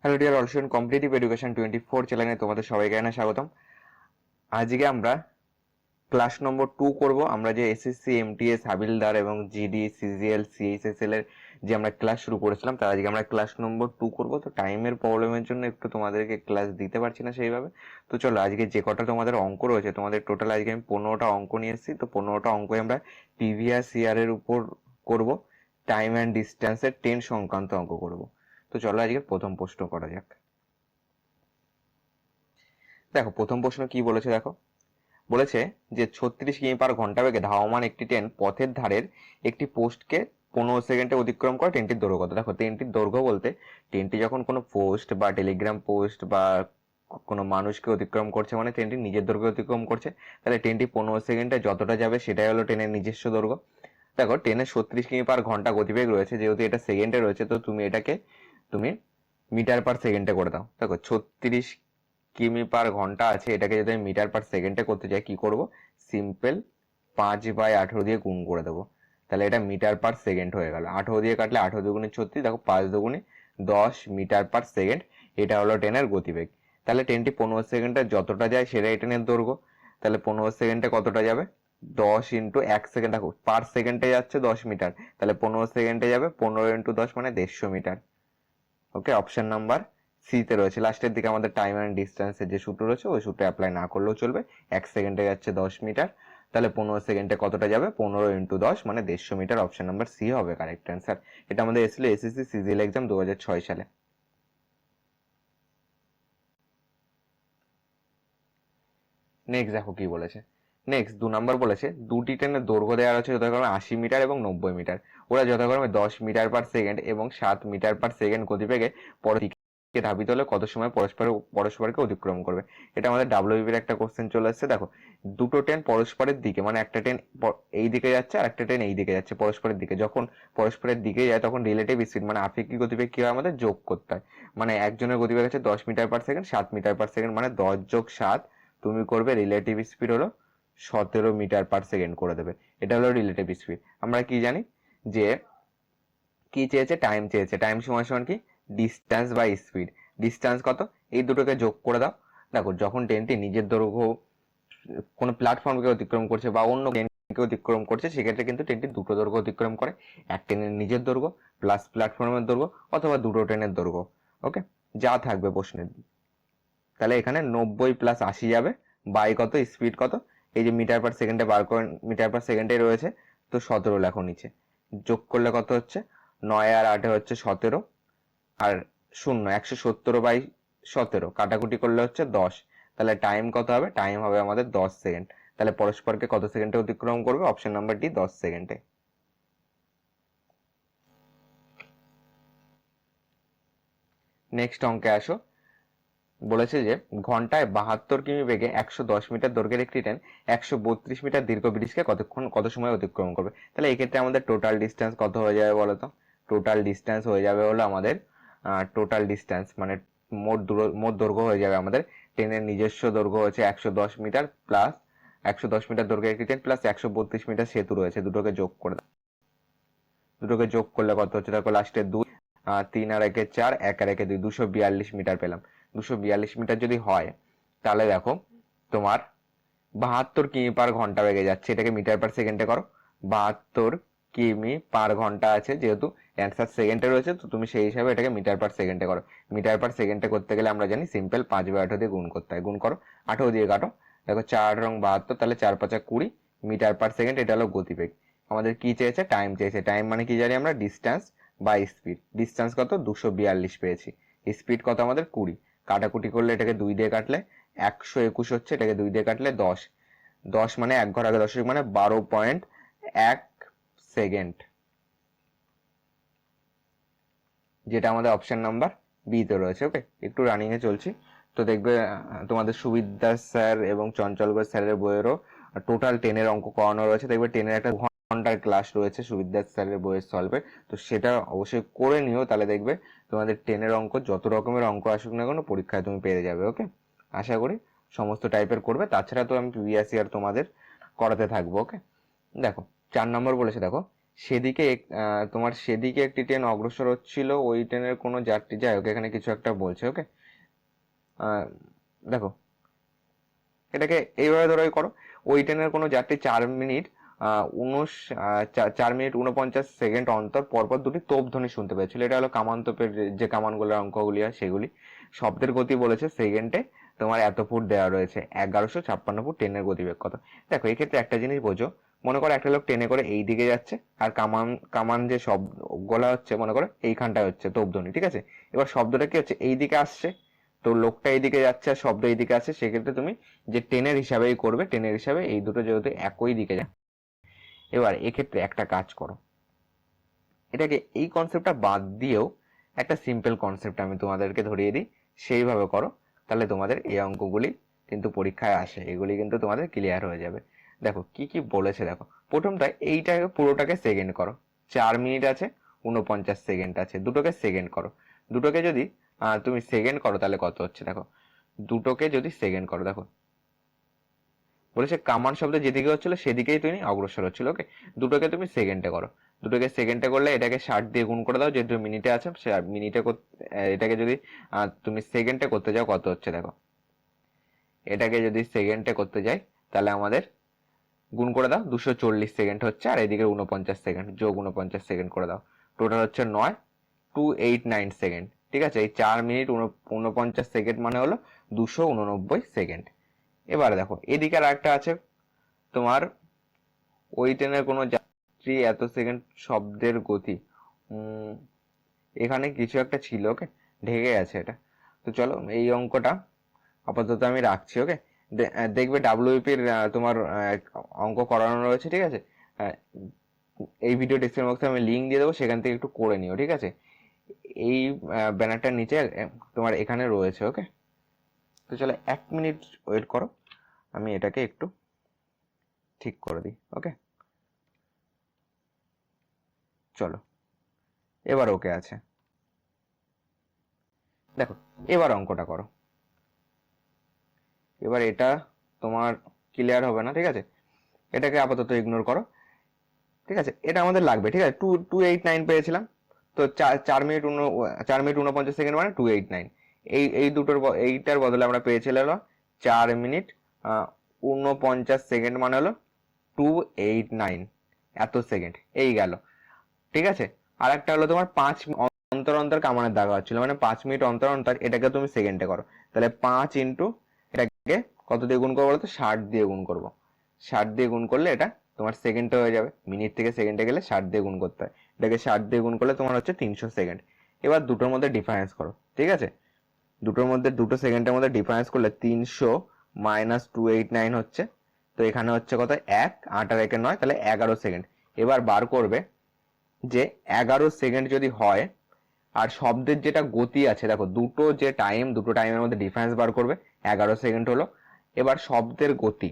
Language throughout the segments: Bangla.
Hello dear all student, competitive education 24 চ্যানেলে তোমাদের সবাইকে জানাই স্বাগতম। আজকে আমরা ক্লাস নম্বর 2 করব। আমরা যে এসএসসি, এমটিএস, হাবিলদার এবং জিডি, সিজিএল, সিএইচএসএল এর যে আমরা ক্লাস শুরু করেছিলাম, তার আজকে আমরা ক্লাস নম্বর 2 করব। তো টাইমের প্রবলেমের জন্য একটু তোমাদেরকে ক্লাস দিতে পারছি না সেইভাবে। তো চলো, আজকে যে কটা তোমাদের অঙ্ক রয়েছে, তোমাদের টোটাল আজকে আমি 15টা অঙ্ক নিয়ে এসেছি। তো 15টা অঙ্ক আমরা প্রিভিয়াস ইয়ারের উপর করব। টাইম অ্যান্ড ডিস্টেন্সের 10 সংক্রান্ত অঙ্ক করব। তো চলো আজকে প্রথম প্রশ্ন করা যাক। দেখো প্রথম প্রশ্ন কি বলেছে, দেখো বলেছে যে 36 কিমি পার ঘন্টা বেগে ধাবমান একটি ট্রেন পথের ধারের একটি পোস্টকে 15 সেকেন্ডে অতিক্রম করে। ট্রেনটির দৈর্ঘ্য কত? দেখো ট্রেনটির দৈর্ঘ্য বলতে, ট্রেনটি যখন কোনো পোস্ট বা টেলিগ্রাম পোস্ট বা কোনো মানুষকে অতিক্রম করছে, মানে ট্রেনটি নিজের দৈর্ঘ্য অতিক্রম করছে, তাহলে ট্রেনটি 15 সেকেন্ডে যতটা যাবে সেটাই হলো ট্রেনের নিজস্ব দৈর্ঘ্য। দেখো ট্রেনের 36 কিমি পার ঘন্টা গতিবেগ রয়েছে, যেহেতু এটা সেকেন্ডে রয়েছে, তো তুমি এটাকে মিটার পার সেকেন্ডে করে দাও। দেখো 36 কিমি পার ঘন্টা আছে, এটাকে যদি আমি মিটার পার সেকেন্ডে করতে চাই, কি করব? সিম্পল 5/18 দিয়ে গুণ করে দেবো, তাহলে এটা মিটার পার সেকেন্ড হয়ে গেল। 18 দিয়ে কাটলে 18 দুগুণে 36, দেখো 5 দুগুণে 10 মিটার পার সেকেন্ড। এটা হলো ট্রেনের গতিবেগ। তাহলে ট্রেনটি 15 সেকেন্ডে যতটা যায় সেটাই ট্রেনের দৈর্ঘ্য। তাহলে 15 সেকেন্ডে কতটা যাবে? 10 ইন্টু 1 সেকেন্ড, দেখো পার সেকেন্ডে যাচ্ছে 10 মিটার, তাহলে 15 সেকেন্ডে যাবে 15 ইন্টু 10 মানে 150 মিটার। ওকে, অপশন নাম্বার সি তে রয়েছে। লাস্টের দিকে আমাদের টাইম অ্যান্ড ডিস্টেন্সের যে সূত্র রয়েছে, ওই সূত্রে অ্যাপ্লাই না করলেও চলবে। 1 সেকেন্ডে যাচ্ছে 10 মিটার, তাহলে 15 সেকেন্ডে কতটা যাবে? 15 ইন্টু 10 মানে 150 মিটার। অপশন নাম্বার সি হবে কারেক্ট অ্যান্সার। এটা আমাদের এসেছিল এসএসসি সিজিএল এক্সাম 2006 সালে। নেক্সট দেখো কি বলেছে। নেক্সট 2 নাম্বার বলেছে, দুটি ট্রেনের দৈর্ঘ্য দেওয়া রয়েছে যথাক্রমে 80 মিটার এবং 90 মিটার। ওরা যথাক্রমে 10 মিটার পার সেকেন্ড এবং 7 মিটার পার সেকেন্ড গতিবেগে পরের দিকে ধাবিত হলে কত সময় পরস্পরকে অতিক্রম করবে? এটা আমাদের ডাব্লিউবির একটা কোশ্চেন চলে এসেছে। দেখো দুটো ট্রেন পরস্পরের দিকে, মানে একটা ট্রেন এই দিকে যাচ্ছে আর একটা ট্রেন এই দিকে যাচ্ছে পরস্পরের দিকে। যখন পরস্পরের দিকে যায় তখন রিলেটিভ স্পিড মানে আপেক্ষিক গতিবেগ কি হয়? আমাদের যোগ করতে হয়। মানে একজনের গতিবেগ আছে 10 metre per second, 7 metre per second, মানে 10 যোগ 7, তুমি করবে রিলেটিভ স্পিড হলো 17 মিটার পার সেকেন্ড করে দেবে। এটা হলো রিলেটিভ স্পিড। আমরা কি জানি যে কি চেয়েছে? টাইম চেয়েছে। টাইম সমান সমান কি? Distance by speed. ডিস্টেন্স কত? এই দুটোকে যোগ করে দাও। দেখো যখন ট্রেনটি নিজের দৈর্ঘ্য কোনো প্ল্যাটফর্মকে অতিক্রম করছে বা অন্য ট্রেনকে অতিক্রম করছে, সেক্ষেত্রে কিন্তু ট্রেনটি দুটো দৈর্ঘ্য অতিক্রম করে। এক ট্রেনের নিজের দৈর্ঘ্য প্লাস প্ল্যাটফর্মের দৈর্ঘ্য, অথবা দুটো ট্রেনের দৈর্ঘ্য। ওকে, যা থাকবে প্রশ্নে। তাহলে এখানে 90 প্লাস 80 যাবে, বাই কত? স্পিড কত? এই যে মিটার পার সেকেন্ডে বার করে, মিটার পার সেকেন্ডে রয়েছে, তো 17 লেখো নিচে। যোগ করলে কত হচ্ছে? 9 আর 8 হচ্ছে 17, আর 0 117/17 কাটাকুটি করলে হচ্ছে 10। তাহলে টাইম কত হবে? টাইম হবে আমাদের 10 সেকেন্ড। তাহলে পরস্পরকে কত সেকেন্ডে অতিক্রম করবে? অপশন নাম্বার ডি, 10 সেকেন্ডে। নেক্সট অঙ্কে আসো। বলেছে যে ঘন্টায় 72 কিমি বেগে 110 মিটার দৈর্ঘ্যের একটি ট্রেন 132 মিটার দীর্ঘ ব্রিজকে কত সময় অতিক্রম করবে? তাহলে এক্ষেত্রে আমাদের টোটাল ডিস্টেন্স কত হয়ে যাবে বলো তো? টোটাল ডিস্টেন্স হয়ে যাবে হলো আমাদের, টোটাল ডিস্টেন্স মানে মোট দৈর্ঘ্য হয়ে যাবে আমাদের। ট্রেনের নিজস্ব দৈর্ঘ্য হচ্ছে 110 মিটার, প্লাস 110 মিটার দৈর্ঘ্যের একটি ট্রেন প্লাস 132 মিটার সেতু রয়েছে, দুটোকে যোগ করে দাও। দুটোকে যোগ করলে কত হচ্ছে? দেখো লাস্টে 2, 3 আর 1 4, 1 আর 1 2, 242 মিটার পেলাম। 242 মিটার যদি হয়, তাহলে দেখো তোমার 72 কিমি পার ঘন্টা বেগে যাচ্ছে। এটাকে মিটার পার সেকেন্ডে করো। 72 কিমি পার ঘন্টা আছে, যেহেতু অ্যান্সার সেকেন্ডে রয়েছে, তো তুমি সেই হিসাবে এটাকে মিটার পার সেকেন্ডে করো। মিটার পার সেকেন্ডে করতে গেলে আমরা জানি সিম্পল 5/18 দিয়ে গুণ করতে হয়। গুণ করো, 18 দিয়ে কাটো। দেখো 4 রং 72, তাহলে 4 5 20 মিটার পার সেকেন্ড। এটা হলো গতিবেগ। আমাদের কি চেয়েছে? টাইম চেয়েছে। টাইম মানে কি জানি আমরা? Distance by speed. ডিস্টেন্স কত? 242 পেয়েছি। স্পিড কত আমাদের? 20। কাটাকুটি করলে এটাকে 2 দিয়ে কাটলে 121 হচ্ছে, এটাকে 2 দিয়ে কাটলে 10। 10 মানে 1 ঘর আগে 10 মানে 12.1 সেকেন্ড, যেটা আমাদের অপশন নাম্বার বি তে রয়েছে। ওকে, একটু রানিং এ চলছি। তো দেখবে তোমাদের সুবিদ্যার স্যার এবং চঞ্চল ঘোষ স্যারের বইয়েরও টোটাল 10 অঙ্ক করানো রয়েছে। দেখবে 10 একটা ঘন্টার ক্লাস রয়েছে সুবিদ্যার স্যারের বইয়ের সলভে, তো সেটা অবশ্যই করে নিও। তাহলে দেখবে তোমাদের 10 অঙ্ক, যত রকমের অঙ্ক আসুক না কেন, পরীক্ষায় তুমি পেরে যাবে। ওকে, আশা করি সমস্ত টাইপের করবে। তাছাড়া তো আমি প্রিভিয়াস ইয়ার তোমাদের করাতে থাকবো। ওকে, দেখো 4 নম্বর বলেছে, দেখো সেদিকে তোমার সেদিকে একটি ট্রেন অগ্রসর হচ্ছিল, ওই ট্রেনের কোনো যাত্রী, যাই হোক এখানে কিছু একটা বলছে। ওকে, দেখো এটাকে এইভাবে ধরোই করো, ওই ট্রেনের কোনো যাত্রী 4 মিনিট 49 সেকেন্ড অন্তর পরপর দুটি তোপ ধ্বনি শুনতে পেয়েছিল। এটা হলো কামান তোপের যে কামানগুলোর অঙ্কগুলি হয় সেগুলি। শব্দের গতি বলেছে সেকেন্ডে তোমার এত ফুট দেওয়া রয়েছে, 1156 ফুট, ট্রেনের গতিবেগ কত। দেখো এক্ষেত্রে একটা জিনিস বোঝো, মনে করো একটা লোক ট্রেনে করে এই দিকে যাচ্ছে, আর কামান যে শব্দ গলা হচ্ছে মনে করো এইখানটায় হচ্ছে তোপধ্বনি, ঠিক আছে। এবার শব্দটা কি হচ্ছে, এই দিকে আসছে, তো লোকটা এইদিকে যাচ্ছে আর শব্দ এইদিকে আসছে, সেক্ষেত্রে তুমি যে ট্রেনের হিসাবেই করবে, ট্রেনের হিসাবে এই দুটো যেহেতু একই দিকে যায়। এবার এক্ষেত্রে একটা কাজ করো, এটাকে এই কনসেপ্টটা বাদ দিয়েও একটা সিম্পল কনসেপ্ট আমি তোমাদেরকে ধরিয়ে দিই, সেইভাবে করো, তাহলে তোমাদের এই অঙ্কগুলি কিন্তু পরীক্ষায় আসে, এগুলি কিন্তু তোমাদের ক্লিয়ার হয়ে যাবে। দেখো কি কি বলেছে, দেখো প্রথমটা এইটাকে পুরোটাকে সেকেন্ড করো, 4 মিনিট আছে 49 সেকেন্ড আছে, দুটোকে সেকেন্ড করো। দুটোকে যদি তুমি সেকেন্ড করো তাহলে কত হচ্ছে, দেখো দুটোকে যদি সেকেন্ড করো, দেখো বলেছে কামান শব্দ যেদিকে হচ্ছিল সেদিকেই তুমি অগ্রসর হচ্ছিল। ওকে, দুটোকে তুমি সেকেন্ডে করো, দুটোকে সেকেন্ডে করলে এটাকে 60 দিয়ে গুণ করে দাও, যেহেতু মিনিটে আছে মিনিটে, এটাকে যদি তুমি সেকেন্ডে করতে যাও কত হচ্ছে, দেখো এটাকে যদি সেকেন্ডে করতে যাই তাহলে আমাদের গুণ করে দাও, 240 সেকেন্ড হচ্ছে, আর এদিকে 49 সেকেন্ড, যোগ 49 সেকেন্ড করে দাও, টোটাল হচ্ছে 289 সেকেন্ড। ঠিক আছে, এই 4 মিনিট 49 সেকেন্ড মানে হলো 289 সেকেন্ড। এবার দেখো এদিকে আর একটা আছে তোমার, ওই ট্রেনের কোনো যাত্রী এত সেকেন্ড শব্দের গতি, এখানে কিছু একটা ছিল, ওকে ঢেকে গেছে এটা। তো চলো এই অঙ্কটা আপাতত আমি রাখছি। ওকে, দেখবে ডাব্লিউপির তোমার অঙ্ক করানো রয়েছে, ঠিক আছে। এই ভিডিও ডেসক্রিপশন বক্সে আমি লিঙ্ক দিয়ে দেবো, সেখান থেকে একটু করে নিও, ঠিক আছে। এই ব্যানারটার নিচে তোমার এখানে রয়েছে। ওকে, তো চলো 1 মিনিট ওয়েট করো, আমি এটাকে একটু ঠিক করে দিই। ওকে, চলো এবার ওকে আছে। দেখো এবার অঙ্কটা করো, এবার এটা তোমার ক্লিয়ার হবে না, ঠিক আছে, এটাকে আপাতত ইগনোর করো। ঠিক আছে, এটা আমাদের লাগবে, ঠিক আছে। 289 পেয়েছিলাম, তো 4 মিনিট 49 সেকেন্ড মানে 289, এই দুটোর এইটার বদলে আমরা পেয়েছিলাম 4 মিনিট 49 সেকেন্ড মানে হলো 289 এত সেকেন্ড, এই গেল। ঠিক আছে, আর একটা হলো তোমার 5 অন্তর অন্তর কামানের দাগা হচ্ছিল, মানে 5 মিনিট অন্তর অন্তর, এটাকে তুমি সেকেন্ডে করো, তাহলে 5 ইন্টু এটাকে কত দিয়ে গুণ করবো বলতো, 60 দিয়ে গুণ করবো। 60 দিয়ে গুণ করলে এটা তোমার সেকেন্ডে হয়ে যাবে, মিনিট থেকে সেকেন্ডে গেলে 60 দিয়ে গুণ করতে হয়, এটাকে 60 দিয়ে গুণ করলে তোমার হচ্ছে 300 সেকেন্ড। এবার দুটোর মধ্যে ডিফারেন্স করো, ঠিক আছে, দুটোর মধ্যে দুটো সেকেন্ডের মধ্যে ডিফারেন্স করলে 300 মাইনাস 289 হচ্ছে, তো এখানে হচ্ছে কত, 1 8 আর 1 9, তাহলে 11 সেকেন্ড। এবার বার করবে যে 11 সেকেন্ড যদি হয়, আর শব্দের যেটা গতি আছে, দেখো দুটো যে টাইম, দুটো টাইমের মধ্যে ডিফারেন্স বার করবে, 11 সেকেন্ড হলো। এবার শব্দের গতি,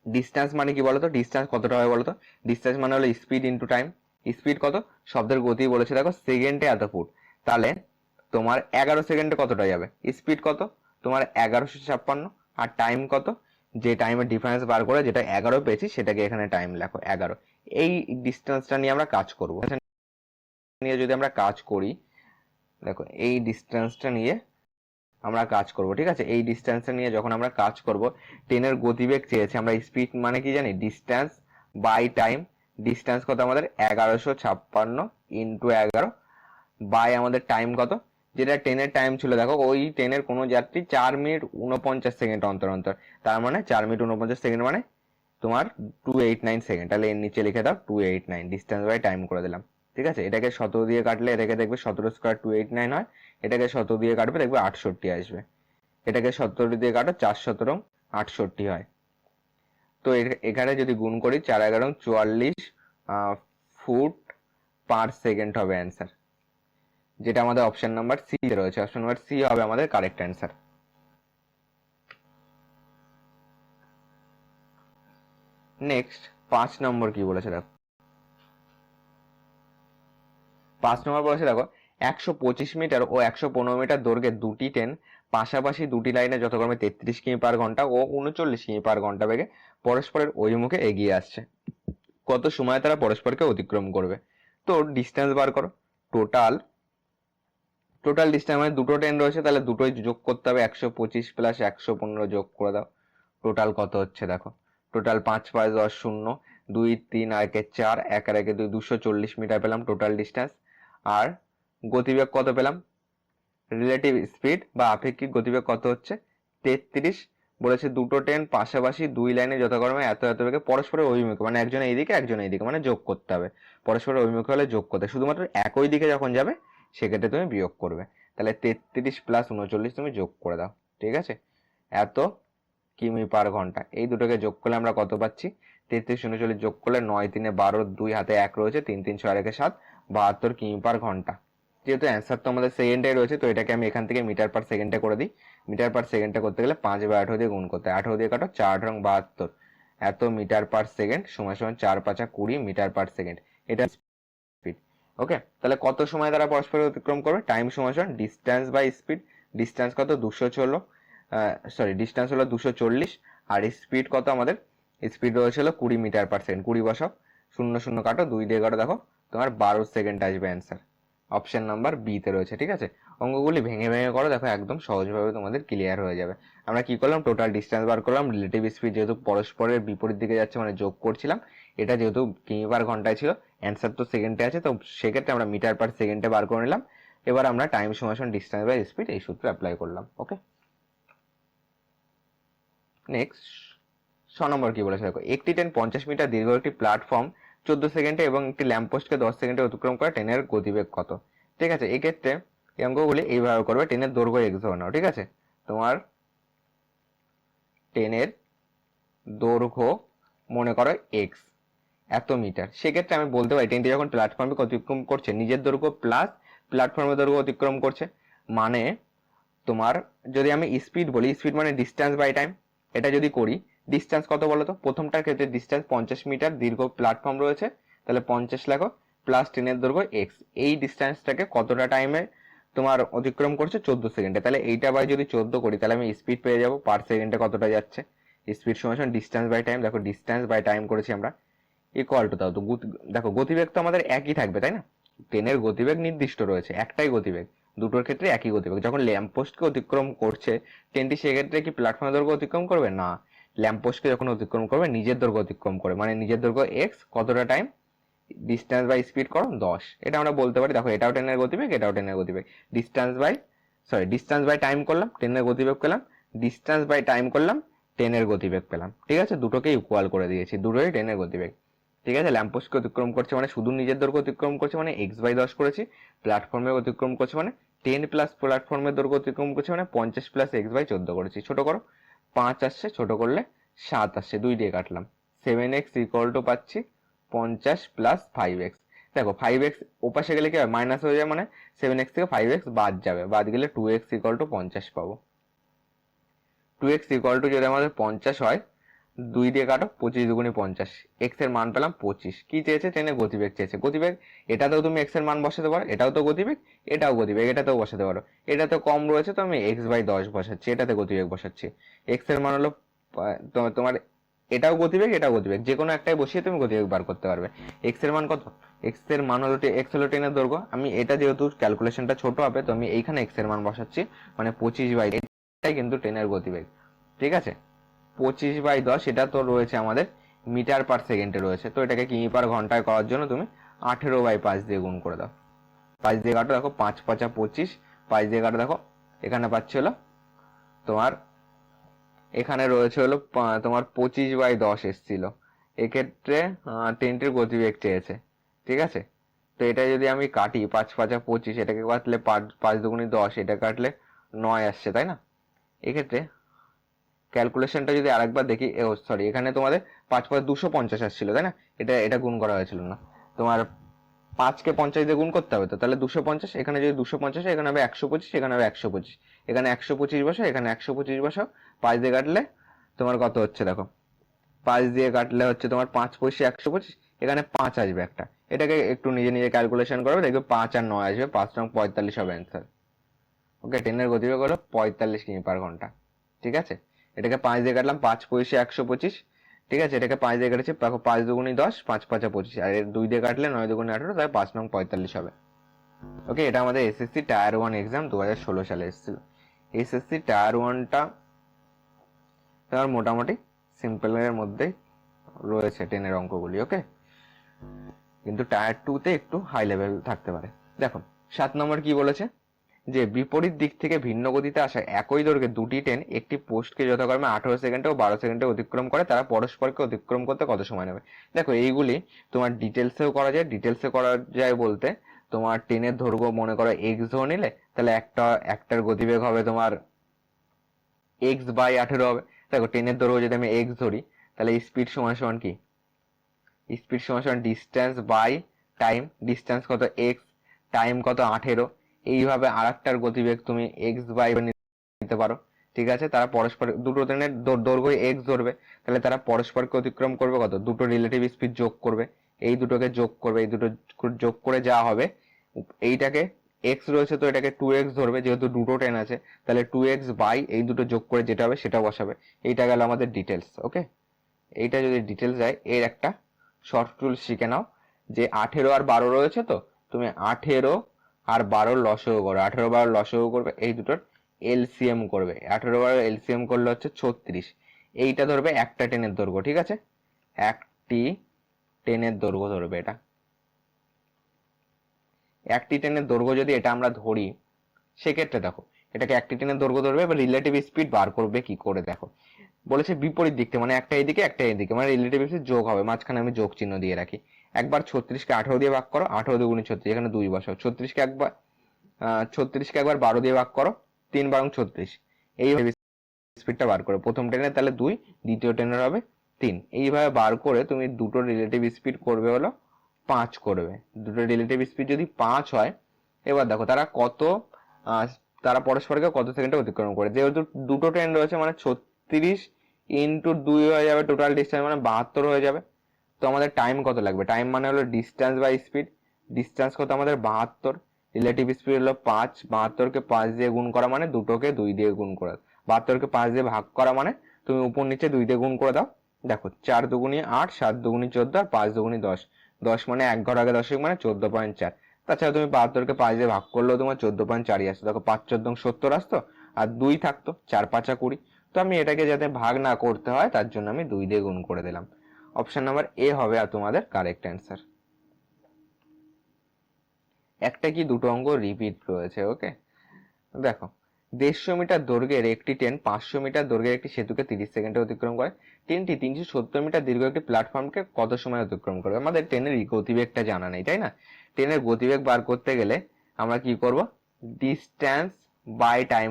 ডিস্টেন্স মানে কি বলতো, ডিস্টেন্স কতটা হয় বলতো, ডিস্টেন্স মানে হলো স্পিড ইন্টু টাইম। স্পিড কত, শব্দের গতি বলেছে দেখো সেকেন্ডে এত ফুট, তাহলে তোমার 11 সেকেন্ডে কতটা যাবে, স্পিড কত তোমার 1156, আর টাইম কত, যে টাইমের ডিফারেন্স বার করে যেটা 11 পেয়েছি সেটাকে এখানে টাইম লেখো 11। এই ডিস্টেন্সটা নিয়ে আমরা কাজ করব, নিয়ে যদি আমরা কাজ করি, দেখো এই ডিস্টেন্সটা নিয়ে আমরা কাজ করব, ঠিক আছে। এই ডিস্টেন্সটা নিয়ে যখন আমরা কাজ করব, ট্রেনের গতিবেগ চেয়েছে, আমরা স্পিড মানে কি জানি, ডিস্টেন্স বাই টাইম। ডিস্টেন্স কত আমাদের 1156 ইন্টু 11 বাই আমাদের টাইম কত, যেটা ট্রেনের টাইম ছিল, দেখো ওই ট্রেনের কোনো যাত্রী 4 মিনিট 49 সেকেন্ড অন্তর অন্তর, তার মানে 4 মিনিট 49 সেকেন্ড মানে তোমার 289 সেকেন্ড, তাহলে এর নিচে লিখে দাও 289, ডিস্টেন্স বাই টাইম করে দিলাম। ঠিক আছে, এটাকে 17 দিয়ে কাটলে এটাকে দেখবে 17 স্কোয়ার 289 হয়, এটাকে 17 দিয়ে কাটবে দেখবে 68 আসবে, এটাকে 17 দিয়ে কাটো 4 17 68 হয়। তো এখানে যদি গুণ করি 4 11 44 ফুট পার সেকেন্ড হবে অ্যান্সার, যেটা আমাদের অপশন নাম্বার সি রয়েছে, অপশন নাম্বার সি হবে আমাদের কারেক্ট অ্যান্সার। নেক্সট 5 নম্বর কি বলেছে দেখো, 5 নম্বর বলেছে দেখো 125 মিটার ও 115 মিটার দৈর্ঘ্যের দুটি ট্রেন পাশাপাশি দুটি লাইনে যথাক্রমে 33 কিমি পার ঘন্টা ও 39 কিমি পার ঘন্টা বেগে পরস্পরের অভিমুখে এগিয়ে আসছে। কত সময় তারা পরস্পরকে অতিক্রম করবে। তো ডিস্টেন্স বার করো। টোটাল ডিস্টেন্স মানে দুটো ট্রেন রয়েছে, তাহলে দুটোই যোগ করতে হবে, 125 প্লাস 115 যোগ করে দাও। টোটাল কত হচ্ছে দেখো, টোটাল 5 5 10 0 2 3 আর 4 1 আর 2 240 মিটার পেলাম টোটাল ডিস্টেন্স। আর গতিবেগ কত পেলাম, রিলেটিভ স্পিড বা আপেক্ষিক গতিবেগ কত হচ্ছে 33। বলেছে দুটো ট্রেন পাশাপাশি দুই লাইনে যথাক্রমে এত এত বেগে পরস্পরের অভিমুখে, মানে একজন এইদিকে একজন এইদিকে, মানে যোগ করতে হবে। পরস্পরের অভিমুখে হলে যোগ করতে, শুধুমাত্র একই দিকে যখন যাবে সেক্ষেত্রে তুমি বিয়োগ করবে। তাহলে 33 প্লাস 39 তুমি যোগ করে দাও, ঠিক আছে। এত কিমি পার ঘন্টা, এই দুটোকে যোগ করলে আমরা কত পাচ্ছি, 33 39 যোগ করলে 9 3 12, 2 হাতে 1 রয়েছে, 3 3 6 1 7, 72 কিমি পার ঘন্টা। যেহেতু অ্যান্সার তো আমাদের সেকেন্ডে রয়েছে, তো এটাকে আমি এখান থেকে মিটার পার সেকেন্ডে করে দিই। মিটার পার সেকেন্ডে করতে গেলে 5 বা 18 দিয়ে গুণ করতে হয়, 18 দিয়ে কাটো, 4 8 72, এত মিটার পার সেকেন্ড সমান সমান 4 5 20 মিটার পার সেকেন্ড। এটা স্পিড। ওকে, তাহলে কত সময় দ্বারা পরস্পর অতিক্রম করবে, টাইম সমান সমান ডিস্টেন্স বাই স্পিড। ডিস্টেন্স কত 216, ডিস্টেন্স হলো 240, আর স্পিড কত আমাদের, স্পিড রয়েছিল 20 মিটার পার সেকেন্ড। 20 বসাও, 0 0 কাটো, 2 দিয়ে কাটো, দেখো তোমার 12 সেকেন্ড আসবে অ্যান্সার। অপশন নাম্বার বি তে রয়েছে, ঠিক আছে। অঙ্কগুলি ভেঙে ভেঙে করো, দেখো একদম সহজভাবে তোমাদের ক্লিয়ার হয়ে যাবে। আমরা কি করলাম, টোটাল ডিস্টেন্স বার করলাম, রিলেটিভ স্পিড যেহেতু পরস্পরের বিপরীত দিকে যাচ্ছে মানে যোগ করছিলাম, এটা যেহেতু কিমি পার ঘন্টায় ছিল, অ্যান্সার তো সেকেন্ডে আছে, তো সেক্ষেত্রে আমরা মিটার পার সেকেন্ডে বার করে নিলাম। এবার আমরা টাইম সমান ডিস্টেন্স বাই স্পিড এই সূত্র অ্যাপ্লাই করলাম। ওকে, নেক্সট 6 নম্বর কি বলেছে দেখো, একটি ট্রেন 50 মিটার দীর্ঘ একটি প্ল্যাটফর্ম 14 সেকেন্ডে এবং একটি ল্যাম্পপোস্টকে 10 সেকেন্ডে অতিক্রম করে, ট্রেনের গতিবেগ কত। ঠিক আছে, এই ক্ষেত্রে এই অঙ্কগুলি এইভাবে করবে, ট্রেনের দৈর্ঘ্য এক্স ধরে নাও, ঠিক আছে। তোমার ট্রেনের দৈর্ঘ্য মনে করো এক্স, এত মিটার। সেক্ষেত্রে আমি বলতে পারি ট্রেনটি যখন প্ল্যাটফর্মকে অতিক্রম করছে, নিজের দৈর্ঘ্য প্লাস প্ল্যাটফর্মের দৈর্ঘ্য অতিক্রম করছে, মানে তোমার যদি আমি স্পিড বলি, স্পিড মানে ডিস্টেন্স বাই টাইম, এটা যদি করি ডিস্টেন্স কত বলো তো, প্রথমটার ক্ষেত্রে ডিস্টেন্স 50 মিটার দীর্ঘ প্ল্যাটফর্ম রয়েছে, তাহলে 50 লেখো, প্লাস ট্রেনের দৈর্ঘ্য এক্স, এই ডিস্টেন্সটাকে কতটা টাইমে তোমার অতিক্রম করছে 14 সেকেন্ডে, তাহলে এইটা বাই যদি 14 করি তাহলে আমি স্পিড পেয়ে যাবো পার সেকেন্ডে কতটা যাচ্ছে। স্পিড সমান ডিস্টেন্স বাই টাইম, দেখো ডিস্টেন্স বাই টাইম করেছি আমরা, ইকুয়াল টু দাও তো দেখো গতিবেগ তো আমাদের একই থাকবে তাই না, ট্রেনের গতিবেগ নির্দিষ্ট রয়েছে, একটাই গতিবেগ, দুটোর ক্ষেত্রে একই গতিবেগ। যখন ল্যাম্পপোস্টকে অতিক্রম করছে ট্রেনটি, সেক্ষেত্রে কি প্ল্যাটফর্মের দৈর্ঘ্য অতিক্রম করবে না, ল্যাম্পপোস্টকে যখন অতিক্রম করবে নিজের দৈর্ঘ্য অতিক্রম করে, মানে নিজের দৈর্ঘ্য এক্স, কতটা টাইম, ডিস্টেন্স বাই স্পিড করো 10, এটা আমরা বলতে পারি। দেখো এটাও ট্রেনের গতিবেগ, এটাও ট্রেনের গতিবেগ, ডিস্টেন্স বাই টাইম করলাম, ট্রেনের গতিবেগ পেলাম, ডিস্টেন্স বাই টাইম করলাম, ট্রেনের গতিবেগ পেলাম, ঠিক আছে। দুটোকে ইকুয়াল করে দিয়েছি, দুটোই ট্রেনের গতিবেগ, ঠিক আছে। ল্যাম্পপোস্টকে অতিক্রম করছে মানে শুধু নিজের দৈর্ঘ্য অতিক্রম করছে মানে এক্স বাই 10 করেছি, প্ল্যাটফর্মে অতিক্রম করছে মানে 10 প্লাস প্ল্যাটফর্মের দৈর্ঘ্য অতিক্রম করছে মানে 50 প্লাস এক্স বাই 14 করেছি। ছোট করো, 5 আসছে, ছোট করলে 7 আসছে, 2 দিয়ে কাটলাম, 7x ইকুয়াল টু পাচ্ছি 50 প্লাস 5x। দেখো 5x ওপাশে গেলে কি হয়, মাইনাস হয়ে যায়, মানে 7x থেকে 5x বাদ যাবে, বাদ গেলে 2x ইকুয়াল টু 50 পাবো। 2x ইকুয়াল টু যদি আমাদের 50 হয়, 2 দিয়ে কাটো, 25 দুগুণে 50, x এর মান পেলাম 25। কি চেয়েছে, ট্রেনের গতিবেগ চেয়েছে। গতিবেগ এটাতেও তুমি x এর মান বসাতে পারো, এটাও তো গতিবেগ, এটাও গতিবেগ, এটাতেও বসাতে পারো। এটাতে কম রয়েছে তো আমি x বাই 10 বসাচ্ছি, এটাতে গতিবেগ বসাচ্ছি। x এর মান হলো তোমার, এটাও গতিবেগ এটাও গতিবেগ, যে কোনো একটাই বসিয়ে তুমি গতিবেগ বার করতে পারবে। x এর মান কত, x এর মান হলো x হলো ট্রেনের দৈর্ঘ্য, আমি এটা যেহেতু ক্যালকুলেশনটা ছোট হবে তো আমি এইখানে x এর মান বসাচ্ছি, মানে 25 বাই, এটাই কিন্তু ট্রেনের গতিবেগ, ঠিক আছে। 25 বাই 10 এটা তো রয়েছে আমাদের মিটার পার সেকেন্ডে রয়েছে, তো এটাকে কিমি পার ঘন্টায় করার জন্য তুমি 18 বাই 5 দিয়ে গুণ করে দাও। 5 দিয়ে কাটো, দেখো 5 5 25, 5 দিয়ে কাটো, দেখো এখানে পাচ্ছি হলো তোমার, এখানে রয়েছে হলো তোমার 25 বাই 10 এসেছিল। এক্ষেত্রে ট্রেনটির গতিবেগ চেয়েছে, ঠিক আছে। তো এটা যদি আমি কাটি 5 5 25, এটাকে কাটলে 5 দুগুণে 10, এটা কাটলে 9 আসছে তাই না। এক্ষেত্রে ক্যালকুলেশনটা যদি আরেকবার দেখি, সরি এখানে তোমাদের 5 5 250 আসছিল তাই না, এটা এটা গুণ করা হয়েছিল না, তোমার 5কে 50 দিয়ে গুণ করতে হবে, তো তাহলে 250, এখানে যদি 250 এখানে হবে 125, এখানে হবে 125, এখানে 125 বসো, এখানে 125 বসো, 5 দিয়ে কাটলে তোমার কত হচ্ছে দেখো, 5 দিয়ে কাটলে হচ্ছে তোমার 5 পয়সা 125, এখানে 5 আসবে একটা, এটাকে একটু নিজে নিজে ক্যালকুলেশন করবে, দেখবে 5 আর 9 আসবে, 5 রং 45 হবে অ্যান্সার। ওকে, ট্রেনের গতিবেগ হলো 45 কিমি পার ঘন্টা, ঠিক আছে। এটাকে 5 দিয়ে কাটলাম, 5 পয়সা 125, ঠিক আছে, এটাকে 5 দিয়ে কেটেছি, দেখো 5 দুগুণি 10, 5 5 25, আর 2 দিয়ে কাটলে 9 দুগুণি 18, তাই 5 নং 45 হবে। ওকে, এটা আমাদের এসএসসি টায়ার 1 এক্সাম 2016 সালে এসেছিল। এসএসসি টায়ার 1টা তোমার মোটামুটি সিম্পলের মধ্যেই রয়েছে 10-এর অঙ্কগুলি। ওকে, কিন্তু টায়ার 2-তে একটু হাই লেভেল থাকতে পারে। দেখো 7 নম্বর কি বলেছে, যে বিপরীত দিক থেকে ভিন্ন গতিতে আসা একই দৈর্ঘ্যে দুটি ট্রেন একটি পোস্টকে যথাক্রমে 18 সেকেন্ডে ও 12 সেকেন্ডে অতিক্রম করে, তারা পরস্পরকে অতিক্রম করতে কত সময় নেবে। দেখো এইগুলি তোমার ডিটেলসেও করা যায়। ডিটেলসে করা যায় বলতে, তোমার ট্রেনের দৈর্ঘ্য মনে করো এক্স ধরে নিলে, তাহলে একটার গতিবেগ হবে তোমার এক্স বাই 18 হবে। দেখো ট্রেনের দৈর্ঘ্য যদি আমি এক্স ধরি, তাহলে স্পিড সমান সমান কি, স্পিড সমান সমান ডিস্টেন্স বাই টাইম। ডিস্টেন্স কত এক্স, টাইম কত 18। এইভাবে আরেকটার গতিবেগ তুমি এক্স বাই নিতে পারো। ঠিক আছে, তারা পরস্পর, দুটো ট্রেনের দৈর্ঘ্য এক্স ধরবে, তাহলে তারা পরস্পরকে অতিক্রম করবে কত, দুটো রিলেটিভ স্পিড যোগ করবে, এই দুটোকে যোগ করবে, এই দুটো যোগ করে যা হবে, এইটাকে এক্স রয়েছে তো এটাকে 2x ধরবে, যেহেতু দুটো ট্রেন আছে, তাহলে 2x বাই এই দুটো যোগ করে যেটা হবে সেটা বসাবে। এইটা গেল আমাদের ডিটেলস। ওকে, এইটা যদি ডিটেলস যায়, এর একটা শর্ট রুল শিখে নাও, যে 18 আর 12 রয়েছে, তো তুমি 18 আর 12 লসগু করো, 18 12 লসগু করবে, এই দুটোর এলসিএম করবে, 18 12 এলসিএম করলে হচ্ছে 36। এইটা ধরবে একটা ট্রেনের দৈর্ঘ্য। ঠিক আছে, একটি ট্রেনের দৈর্ঘ্য ধরবে এটা। একটি ট্রেনের দৈর্ঘ্য যদি এটা আমরা ধরি, সেক্ষেত্রে দেখো এটাকে একটি ট্রেনের দৈর্ঘ্য ধরবে, এবার রিলেটিভ স্পিড বার করবে কি করে। দেখো বলেছে বিপরীত দিক থেকে, মানে একটা এদিকে একটা এদিকে, মানে রিলেটিভ স্পিড যোগ হবে, মাঝখানে আমি যোগ চিহ্ন দিয়ে রাখি। একবার 36কে 18 দিয়ে ভাগ করো, 18 দুগুণে 36, এখানে 2 বসাও। 36কে একবার 12 দিয়ে ভাগ করো, 3 বারং 36। এইভাবে স্পিডটা বার করে প্রথম ট্রেনের তাহলে 2, দ্বিতীয় ট্রেনের হবে 3। এইভাবে বার করে তুমি দুটো রিলেটিভ স্পিড করবে হলো 5 করবে। দুটো রিলেটিভ স্পিড যদি 5 হয়, এবার দেখো তারা কত, তারা পরস্পরকে কত সেকেন্ডে অতিক্রম করে। যেহেতু দুটো ট্রেন রয়েছে, মানে 36 ইন্টু 2 হয়ে যাবে, টোটাল ডিস্টেন্স মানে 72 হয়ে যাবে। তো আমাদের টাইম কত লাগবে, টাইম মানে হলো ডিস্টেন্স বাই স্পিড। ডিস্টেন্স কত আমাদের 72, রিলেটিভ স্পিড হলো 5, 72কে 5 দিয়ে গুণ করা মানে দুটোকে 2 দিয়ে গুণ করা, 72কে 5 দিয়ে ভাগ করা মানে তুমি উপর নিচে 2 দিয়ে গুণ করে দাও। দেখো 4 দুগুণি 8, 7 দুগুণি 14, আর 5 দুগুণি 10। 10 মানে 1 ঘর আগে দশমিক মানে 14.4। তাছাড়া তুমি 72কে 5 দিয়ে ভাগ করলেও তোমার 14.4 আসতো। দেখো 5 14 70 আসতো, আর 2 থাকতো, 4 5 20। তো আমি এটাকে যাতে ভাগ না করতে হয় তার জন্য আমি 2 দিয়ে গুণ করে দিলাম। অপশন নাম্বার এ হবে আর তোমাদের কারেক্ট অ্যান্সার। একটা কি দুটো অঙ্ক রিপিট রয়েছে। ওকে, দেখো 150 মিটার দৈর্ঘ্যের একটি ট্রেন 500 মিটার দৈর্ঘ্যের একটি সেতুকে 30 সেকেন্ডে অতিক্রম করে। ট্রেনটি 370 মিটার দীর্ঘ একটি প্ল্যাটফর্মকে কত সময় অতিক্রম করবে। আমাদের ট্রেনের গতিবেগটা জানা নেই, তাই না? ট্রেনের গতিবেগ বার করতে গেলে আমরা কি করব, distance by time,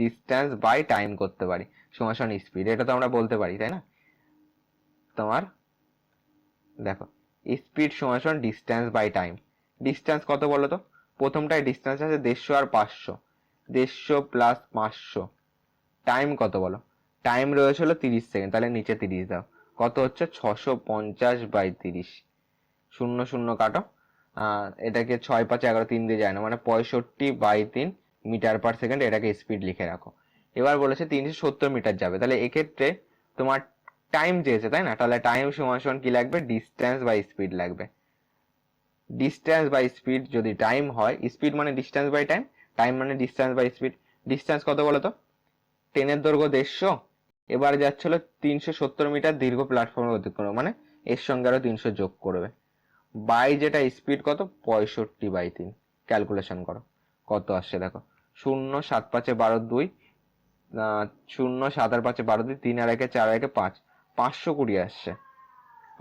distance by time করতে পারি, সমান সমান স্পিড। এটা তো আমরা বলতে পারি, তাই না? তোমার দেখো স্পিড সমান সমান ডিস্টেন্স বাই টাইম। ডিস্টেন্স কত বলো তো, প্রথমটায় ডিস্টেন্স আছে 150 আর 500, 150 প্লাস 500। টাইম কত বলো, টাইম রয়েছে হলো 30 সেকেন্ড, তাহলে নিচে 30 দাও, কত হচ্ছে 650 বাই 30। 0 0 কাটো, এটাকে 6 5 11, 3 দিয়ে যায় না, মানে 65 বাই 3 মিটার পার সেকেন্ড। এটাকে স্পিড লিখে রাখো। এবার বলেছে 370 মিটার যাবে, তাহলে এক্ষেত্রে তোমার টাইম চেয়েছে, তাই না? তাহলে টাইম সমান সমান কি লাগবে, ডিস্টেন্স বাই স্পিড লাগবে। ডিস্টেন্স বাই স্পিড যদি টাইম হয়, স্পিড মানে ডিস্টেন্স বাই টাইম, টাইম মানে ডিস্টেন্স বাই স্পিড। ডিস্টেন্স কত বলো তো, ট্রেনের দৈর্ঘ্য 150, এবার যাচ্ছিল 370 মিটার দীর্ঘ প্ল্যাটফর্মে অতিক্রম, মানে এর সঙ্গে আরো 300 যোগ করবে, বাই যেটা স্পিড কত 65 বাই 3। ক্যালকুলেশন করো কত আসছে, দেখো 0 7 5 12 2, 0 7 আর 5 12 2, 3 আর 1 4 আর 1 5, 520 আসছে।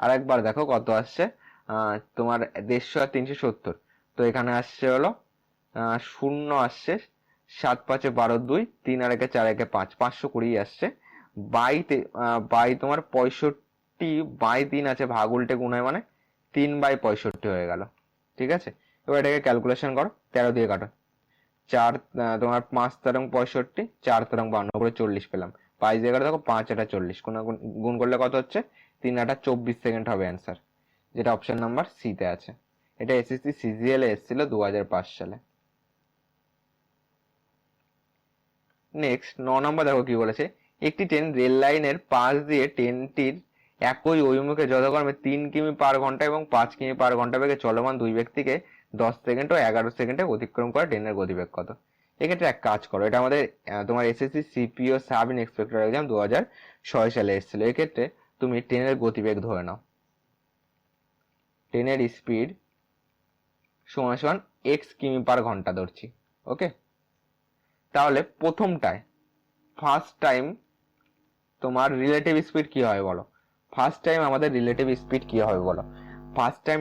আর একবার দেখো কত আসছে, তোমার 150 আর 370, তো এখানে আসছে হলো 0 আসছে, 7 5 12 2, 3 আর 1 4 1 5, 520 আসছে। বাই বাই তোমার 65 বাই 3 আছে, ভাগ উল্টে গুণ হয়, মানে 3 বাই 65 হয়ে গেল। ঠিক আছে, এবার এটাকে ক্যালকুলেশন করো, 13 দিয়ে কাটো। 4 তোমার 5 তেরং 65, 4 তেরং 52 করে 40 পেলাম। 5 দিয়ে কাটো, দেখো 5 এটা 40, গুণ করলে কত হচ্ছে, 3 আটা 24 সেকেন্ড হবে অ্যান্সার, যেটা অপশন নাম্বার সি তে আছে। এটা এসএসসি সিজিএল এ এসেছিল 2005 সালে। নেক্সট 9 নম্বর দেখো কি বলেছে, একটি ট্রেন রেল লাইনের পাশ দিয়ে ট্রেনটির একই অভিমুখে যথাক্রমে 3 কিমি পার ঘন্টা এবং 5 কিমি পার ঘন্টা বেগে চলমান দুই ব্যক্তিকে 10 সেকেন্ড ও 11 সেকেন্ডে অতিক্রম করে ট্রেনের গতিবেগ কত? এক্ষেত্রে এক কাজ করো, এটা আমাদের তোমার SSC CPO sub inspector exam 2006 সালে এসেছিল। এক্ষেত্রে তুমি ট্রেনের গতিবেগ ধরে নাও, ট্রেনের স্পিড সমান সমান এক্স কিমি পার ঘন্টা ধরছি। ওকে, তাহলে প্রথমটায় ফার্স্ট টাইম তোমার রিলেটিভ স্পিড কি হবে বলো? ফার্স্ট টাইম আমাদের রিলেটিভ স্পিড কি হবে বলো? ফার্স্ট টাইম